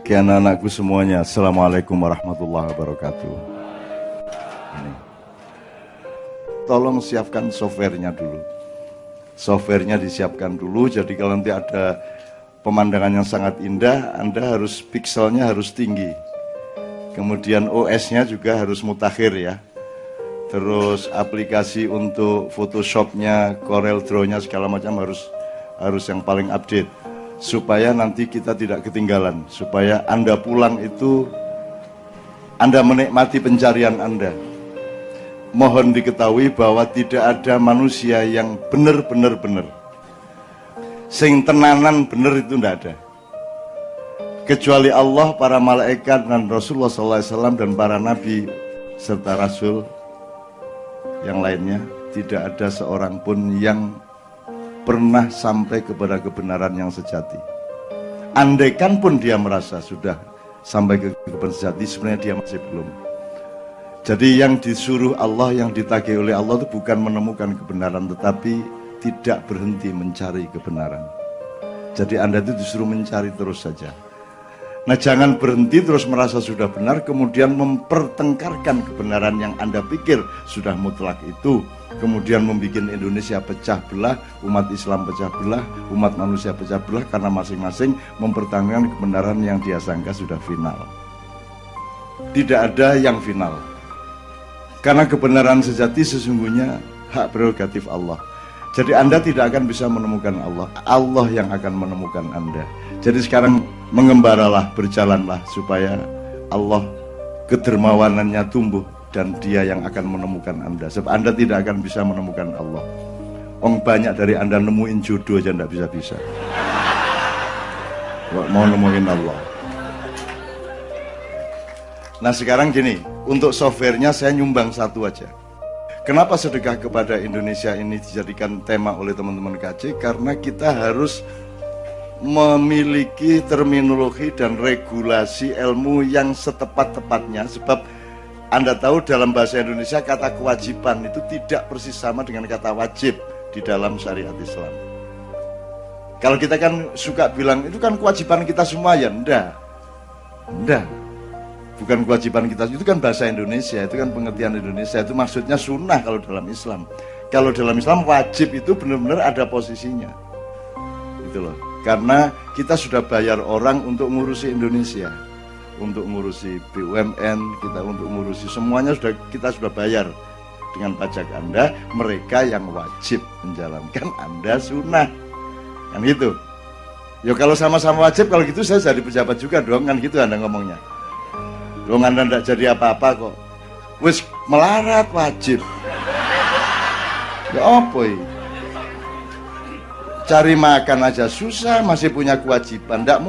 Oke, anak-anakku semuanya, Assalamualaikum warahmatullahi wabarakatuh. Ini. Tolong siapkan softwarenya dulu. Softwarenya disiapkan dulu, jadi kalau nanti ada pemandangan yang sangat indah, Anda harus pikselnya harus tinggi. Kemudian OS-nya juga harus mutakhir ya. Terus aplikasi untuk Photoshop-nya, Corel Draw-nya segala macam harus yang paling update. Supaya nanti kita tidak ketinggalan, supaya Anda pulang itu Anda menikmati pencarian Anda. Mohon diketahui bahwa tidak ada manusia yang benar-benar benar. Sing tenanan benar itu tidak ada. Kecuali Allah, para malaikat dan Rasulullah SAW dan para nabi serta rasul yang lainnya, tidak ada seorang pun yang pernah sampai kepada kebenaran yang sejati. Andaikan pun dia merasa sudah sampai ke kebenaran sejati, sebenarnya dia masih belum. Jadi yang disuruh Allah, yang ditagih oleh Allah itu bukan menemukan kebenaran, tetapi tidak berhenti mencari kebenaran. Jadi Anda itu disuruh mencari terus saja. Nah, jangan berhenti terus merasa sudah benar, kemudian mempertengkarkan kebenaran yang Anda pikir sudah mutlak itu. Kemudian membuat Indonesia pecah belah, umat Islam pecah belah, umat manusia pecah belah, karena masing-masing mempertahankan kebenaran yang dia sangka sudah final. Tidak ada yang final. Karena kebenaran sejati sesungguhnya hak prerogatif Allah. Jadi Anda tidak akan bisa menemukan Allah. Allah yang akan menemukan Anda. Jadi sekarang mengembaralah, berjalanlah supaya Allah kedermawanannya tumbuh dan dia yang akan menemukan Anda. Sebab Anda tidak akan bisa menemukan Allah. Banyak dari Anda nemuin jodoh aja tidak bisa-bisa. Mau nemuin Allah. Nah sekarang gini, untuk softwarenya saya nyumbang satu aja. Kenapa sedekah kepada Indonesia ini dijadikan tema oleh teman-teman KC? Karena kita harus memiliki terminologi dan regulasi ilmu yang setepat-tepatnya. Sebab Anda tahu dalam bahasa Indonesia kata kewajiban itu tidak persis sama dengan kata wajib di dalam syariat Islam. Kalau kita kan suka bilang itu kan kewajiban kita semua, ya enggak. Bukan kewajiban kita, itu kan bahasa Indonesia, itu kan pengertian Indonesia, itu maksudnya sunnah kalau dalam Islam. Kalau dalam Islam wajib itu benar-benar ada posisinya. Gitu loh. Karena kita sudah bayar orang untuk ngurusi Indonesia, untuk ngurusi BUMN, kita untuk ngurusi semuanya kita sudah bayar dengan pajak Anda. Mereka yang wajib menjalankan, Anda sunnah, kan gitu. Ya kalau sama-sama wajib, kalau gitu saya jadi pejabat juga dong, kan gitu Anda ngomongnya. Dong Anda tidak jadi apa-apa kok. Wis melarat wajib. Ya apa ini? Cari makan aja susah, masih punya kewajiban. Tidak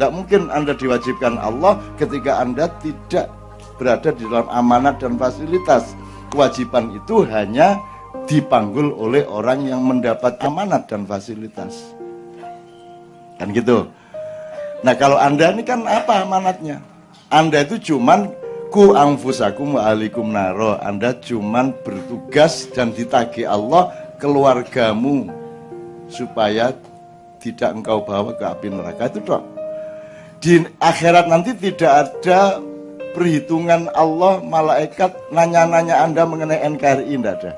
mungkin Anda diwajibkan Allah ketika Anda tidak berada di dalam amanat dan fasilitas. Kewajiban itu hanya dipanggul oleh orang yang mendapat amanat dan fasilitas. Kan gitu. Nah kalau Anda ini kan apa amanatnya? Anda itu cuman ku anfusakum wa ahlikum naro. Anda cuman bertugas dan ditagih Allah keluargamu supaya tidak engkau bawa ke api neraka, itu dong. Di akhirat nanti tidak ada perhitungan Allah, malaikat nanya-nanya Anda mengenai NKRI, tidak ada.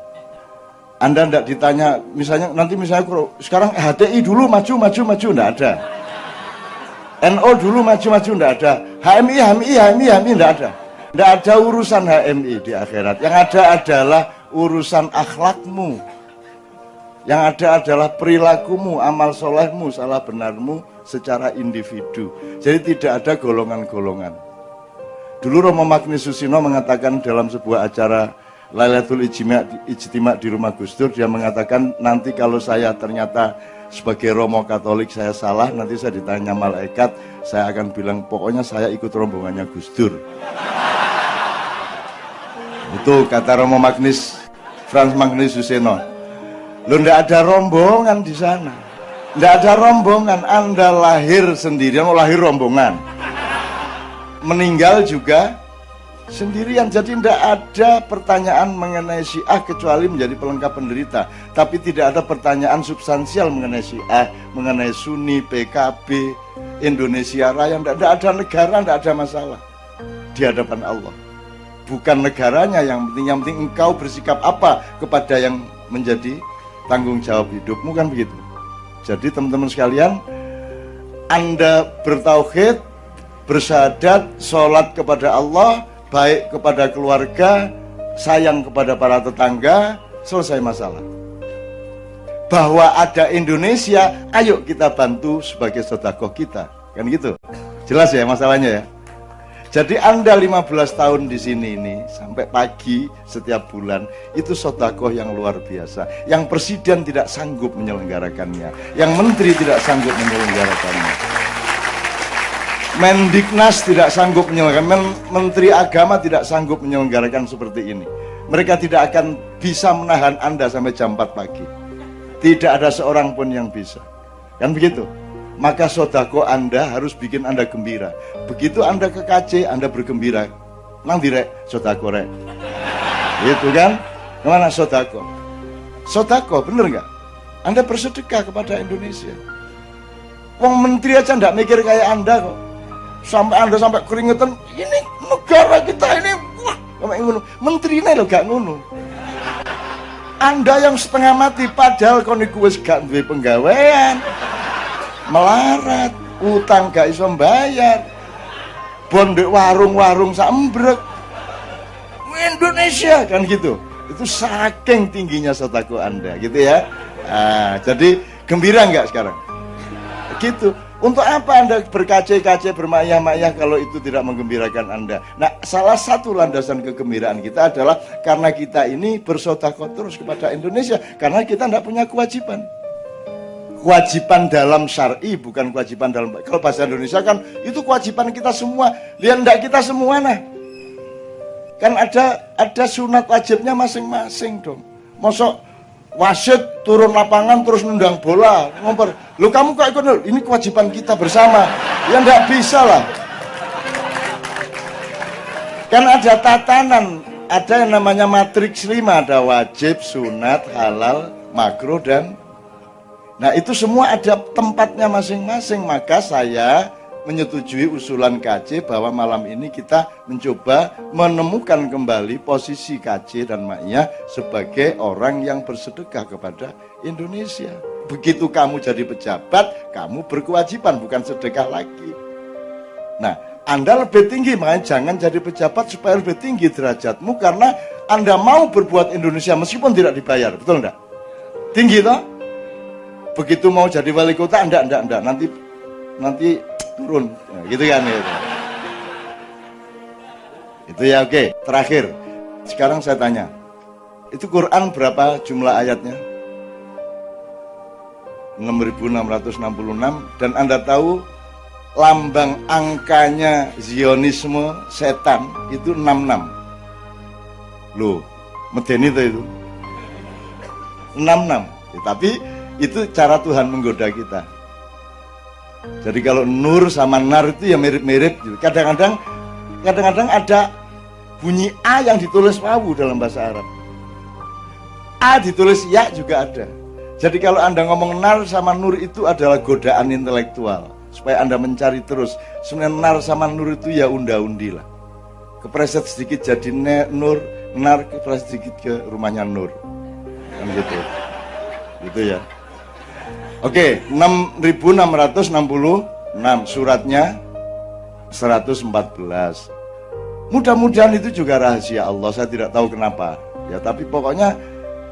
Anda tidak ditanya, misalnya sekarang HTI dulu maju, tidak ada. NO dulu maju, tidak ada. HMI, tidak ada. Tidak ada urusan HMI di akhirat. Yang ada adalah urusan akhlakmu. Yang ada adalah perilakumu, amal solehmu, salah benarmu secara individu. Jadi tidak ada golongan-golongan. Dulu Romo Magnis Susino mengatakan dalam sebuah acara Lailatul Ijtima di rumah Gus Dur, dia mengatakan nanti kalau saya ternyata sebagai Romo Katolik saya salah, nanti saya ditanya malaikat, saya akan bilang pokoknya saya ikut rombongannya Gus Dur. Itu kata Romo Magnis, Frans Magnis Susino. Loh, tidak ada rombongan di sana. Tidak ada rombongan. Anda lahir sendirian, lahir rombongan. Meninggal juga Sendirian. Jadi tidak ada pertanyaan mengenai Syiah kecuali menjadi pelengkap penderita. Tapi tidak ada pertanyaan substansial mengenai Syiah, mengenai Sunni, PKB, Indonesia Raya. Tidak ada negara, tidak ada masalah di hadapan Allah. Bukan negaranya yang penting engkau bersikap apa kepada yang menjadi tanggung jawab hidupmu, kan begitu. Jadi teman-teman sekalian, Anda bertauhid, bersyahadat, sholat kepada Allah, baik kepada keluarga, sayang kepada para tetangga, selesai masalah. Bahwa ada Indonesia, ayo kita bantu sebagai sedekah kita, kan gitu. Jelas ya masalahnya ya. Jadi Anda 15 tahun di sini ini sampai pagi setiap bulan itu sedekah yang luar biasa. Yang presiden tidak sanggup menyelenggarakannya, yang menteri tidak sanggup menyelenggarakannya, Mendiknas tidak sanggup menyelenggarakan, Menteri Agama tidak sanggup menyelenggarakan seperti ini. Mereka tidak akan bisa menahan Anda sampai jam 4 pagi. Tidak ada seorang pun yang bisa. Kan begitu? Maka sodako Anda harus bikin Anda gembira. Begitu Anda ke KC, Anda bergembira. Nang direk, sodako rek. Gitu kan? Kemana sodako? Sodako, bener nggak? Anda bersedekah kepada Indonesia. Wong menteri aja nggak mikir kayak Anda kok. Sampai Anda sampai keringetan, ini negara kita ini, wah, menteri ini loh gak ngono. Anda yang setengah mati padahal koniku wis gak duwe penggawean, melarat, utang gak iso mbayar, bondek warung-warung sambrek. Indonesia kan gitu. Itu saking tingginya sedekah Anda, gitu ya. Jadi gembira nggak sekarang? Gitu. Untuk apa Anda berkace-kace, bermayah-mayah kalau itu tidak menggembirakan Anda? Nah, salah satu landasan kegembiraan kita adalah karena kita ini bersedekah terus kepada Indonesia, karena kita tidak punya kewajiban. Kewajiban dalam syar'i, bukan kewajiban dalam, kalau bahasa Indonesia kan itu kewajiban kita semua. Lihat enggak kita semua nah. Kan ada sunat wajibnya masing-masing dong. Mosok wasit turun lapangan terus nendang bola, ngompor. Lu kamu kok ikut? Ini kewajiban kita bersama. Ya enggak bisa lah. Kan ada tatanan, ada yang namanya matriks 5, ada wajib, sunat, halal, makruh dan nah itu semua ada tempatnya masing-masing. Maka saya menyetujui usulan KC bahwa malam ini kita mencoba menemukan kembali posisi KC dan Ma'iyah sebagai orang yang bersedekah kepada Indonesia. Begitu kamu jadi pejabat, kamu berkewajiban, bukan sedekah lagi. Nah, Anda lebih tinggi, makanya jangan jadi pejabat supaya lebih tinggi derajatmu, karena Anda mau berbuat Indonesia meskipun tidak dibayar, betul enggak? Tinggi toh? Begitu mau jadi wali kota, enggak, nanti turun, nah, gitu kan ya. Itu ya, oke. Terakhir, sekarang saya tanya, itu Quran berapa jumlah ayatnya? 6.666, dan Anda tahu lambang angkanya Zionisme setan itu 66. Loh, medeni itu 66. Ya, tapi itu cara Tuhan menggoda kita. Jadi kalau nur sama nar itu ya mirip-mirip. Kadang-kadang ada bunyi A yang ditulis wawu dalam bahasa Arab. A ditulis ya juga ada. Jadi kalau Anda ngomong nar sama nur itu adalah godaan intelektual, supaya Anda mencari terus. Sebenarnya nar sama nur itu ya unda-undi lah. Kepreset sedikit jadi nur, nar kepreset sedikit ke rumahnya nur. Kan gitu. Gitu ya. Oke, 6.666 suratnya 114. Mudah-mudahan itu juga rahasia Allah, saya tidak tahu kenapa. Ya, tapi pokoknya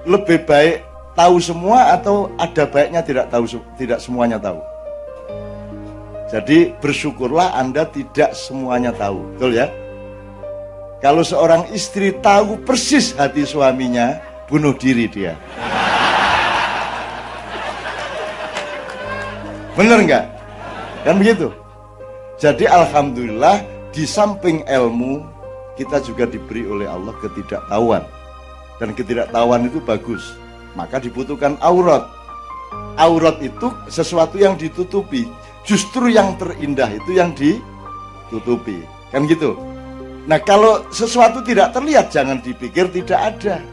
lebih baik tahu semua atau ada baiknya tidak semuanya tahu. Jadi bersyukurlah Anda tidak semuanya tahu, betul ya? Kalau seorang istri tahu persis hati suaminya, bunuh diri dia. Bener nggak? Kan begitu. Jadi alhamdulillah di samping ilmu kita juga diberi oleh Allah ketidaktahuan, dan ketidaktahuan itu bagus. Maka dibutuhkan aurat. Aurat itu sesuatu yang ditutupi. Justru yang terindah itu yang ditutupi. Kan gitu. Nah, kalau sesuatu tidak terlihat, jangan dipikir tidak ada.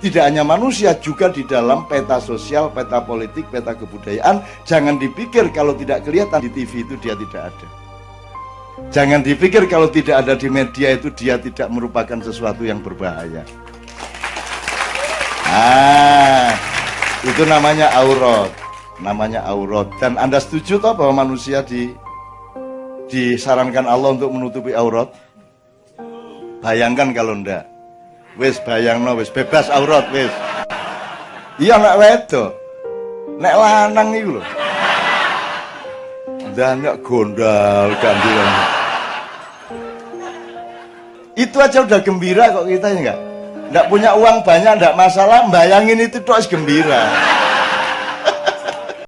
Tidak hanya manusia, juga di dalam peta sosial, peta politik, peta kebudayaan. Jangan dipikir kalau tidak kelihatan di TV itu dia tidak ada. Jangan dipikir kalau tidak ada di media itu dia tidak merupakan sesuatu yang berbahaya. Itu namanya aurat. Namanya aurat. Dan Anda setuju toh bahwa manusia disarankan Allah untuk menutupi aurat? Bayangkan kalau ndak. Wis bayangno, wis bebas aurat wis. Iya nek wedok. Nek lanang iku lho. Ndak gondal gandulan. Itu aja udah gembira kok kita ya enggak? Ndak punya uang banyak ndak masalah, bayangin itu tok gembira.